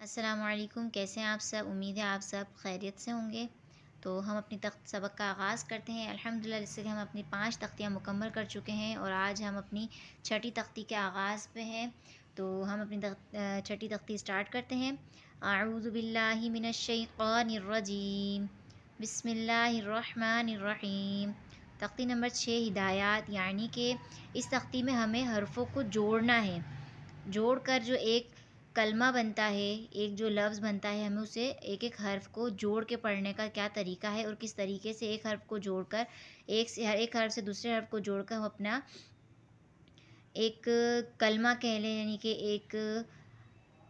السلام علیکم، کیسے ہیں آپ سب؟ امید ہے آپ سب خیریت سے ہوں گے۔ تو ہم اپنی سبق کا آغاز کرتے ہیں الحمدللہ، جس سے کہ ہم اپنی 5 تختیاں مکمل کر چکے ہیں اور آج ہم اپنی چھٹی تختی کے آغاز پہ ہیں۔ تو ہم اپنی چھٹی تختی سٹارٹ کرتے ہیں۔ اعوذ باللہ من الشیطان الرجیم، بسم اللہ الرحمن الرحیم۔ تختی نمبر 6 ہدایات، یعنی کہ اس تختی میں ہمیں حرفوں کو جوڑنا ہے۔ جوڑ کر جو ایک کلمہ بنتا ہے، ایک جو لفظ بنتا ہے، ہمیں اسے ایک ایک حرف کو جوڑ کے پڑھنے کا کیا طریقہ ہے اور کس طریقے سے ایک حرف کو جوڑ کر ایک حرف سے دوسرے حرف کو جوڑ کر ہم اپنا ایک کلمہ کہہ لیں، یعنی کہ ایک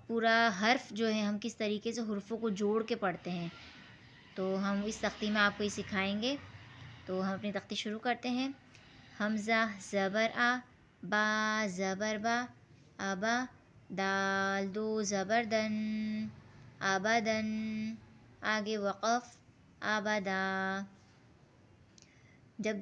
پورا حرف جو ہے ہم کس طریقے سے حروفوں کو جوڑ کے پڑھتے ہیں، تو ہم اس تختی میں آپ کو یہ سکھائیں گے۔ تو ہم اپنی تختی شروع کرتے ہیں۔ حمزہ زبر آ، با زبر با، ابا، دال دو زبر دن، ابدن، آگے وقف، ابدا۔ جب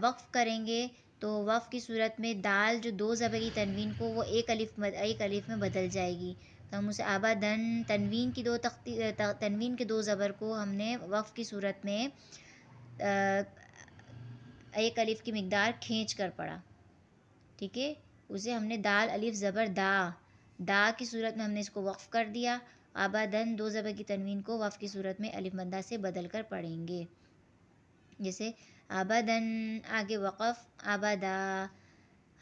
وقف کریں گے تو وقف کی صورت میں دال جو 2 زبر کی تنوین کو وہ ایک الف میں بدل جائے گی، تو ہم اسے ابدن، تنوین کے 2 زبر کو ہم نے وقف کی صورت میں ایک الف کی مقدار کھینچ کر پڑھا، ٹھیک ہے۔ اسے ہم نے دال الف زبر دا کی صورت میں ہم نے اس کو وقف کر دیا۔ ابدن 2 زبر کی تنوین کو وقف کی صورت میں الف مدہ سے بدل کر پڑھیں گے، جیسے ابدن، آگے وقف، ابدا۔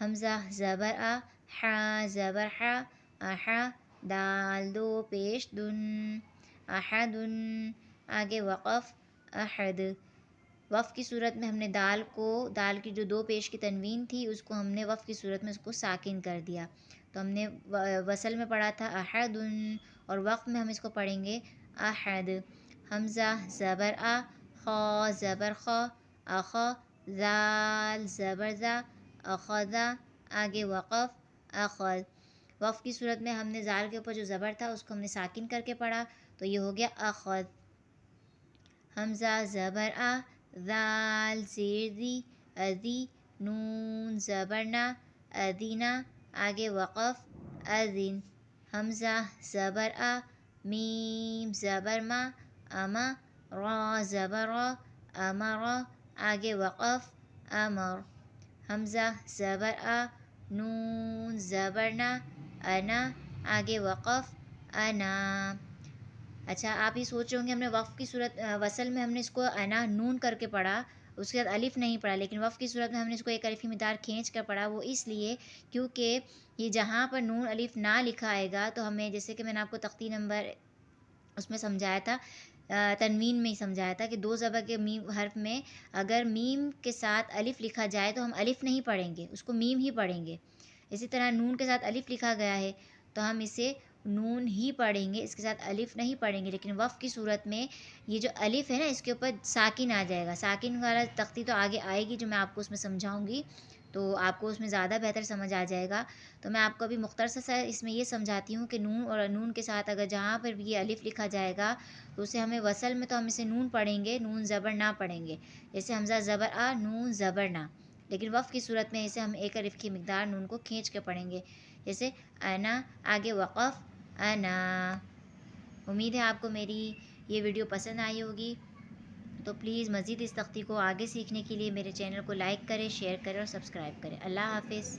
حمزہ زبر آ، حا زبر حا، احا، دال 2 پیش دن، احدن، آگے وقف، احد۔ وقف کی صورت میں ہم نے دال کی جو 2 پیش کی تنوین تھی اس کو ہم نے وقف کی صورت میں اس کو ساکن کر دیا، تو ہم نے وصل میں پڑھا تھا احدن، اور وقف میں ہم اس کو پڑھیں گے احد۔ حمزہ زبر آ، خا زبر خا، اخا، زال زبر زا، اخذا، آگے وقف، اخذ۔ وقف کی صورت میں ہم نے زال کے اوپر جو زبر تھا اس کو ہم نے ساکن کر کے پڑھا، تو یہ ہو گیا اخذ۔ حمزہ زبر آ، ذال زیر ذی، اذی، نون زبر نا، اذینا، آگے وقف، اذن۔ حمزہ زبر آ، میم زبر ما، اما، را زبر را، امرا، آگے وقف، امر۔ حمزہ زبر آ، نون زبر نا، انا، آگے وقف، انا۔ اچھا، آپ یہ سوچ رہے ہوں گے ہم نے وقف کی صورت وصل میں ہم نے اس کو انا نون کر کے پڑھا، اس کے بعد الف نہیں پڑھا، لیکن وقف کی صورت میں ہم نے اس کو ایک الف کی مقدار کھینچ کر پڑھا، وہ اس لیے کیونکہ یہ جہاں پر نون الف نہ لکھا آئے گا تو ہمیں، جیسے کہ میں نے آپ کو تختی نمبر اس میں سمجھایا تھا، تنوین میں ہی سمجھایا تھا کہ 2 زبر کے میم حرف میں اگر میم کے ساتھ الف لکھا جائے تو ہم الف نہیں پڑھیں گے، اس کو میم ہی پڑھیں گے۔ اسی طرح نون کے ساتھ الف لکھا گیا ہے تو ہم اسے نون ہی پڑھیں گے، اس کے ساتھ الف نہیں پڑھیں گے، لیکن وقف کی صورت میں یہ جو الف ہے نا اس کے اوپر ساکن آ جائے گا۔ ساکن والا تختی تو آگے آئے گی جو میں آپ کو اس میں سمجھاؤں گی، تو آپ کو اس میں زیادہ بہتر سمجھ آ جائے گا۔ تو میں آپ کو ابھی مختصر سا اس میں یہ سمجھاتی ہوں کہ نون اور نون کے ساتھ اگر جہاں پر بھی یہ الف لکھا جائے گا تو اسے ہمیں وصل میں تو ہم اسے نون پڑھیں گے، نون زبر نہ پڑھیں گے، جیسے حمزہ زبر آ، نون زبر نہ، لیکن وقف کی صورت میں اسے ہم ایک الف کی مقدار نون کو کھینچ کے پڑھیں گے، جیسے انا، آگے وقف، انا۔ امید ہے آپ کو میری یہ ویڈیو پسند آئی ہوگی، تو پلیز مزید اس تختی کو آگے سیکھنے کے لیے میرے چینل کو لائک کریں، شیئر کریں اور سبسکرائب کریں۔ اللہ حافظ۔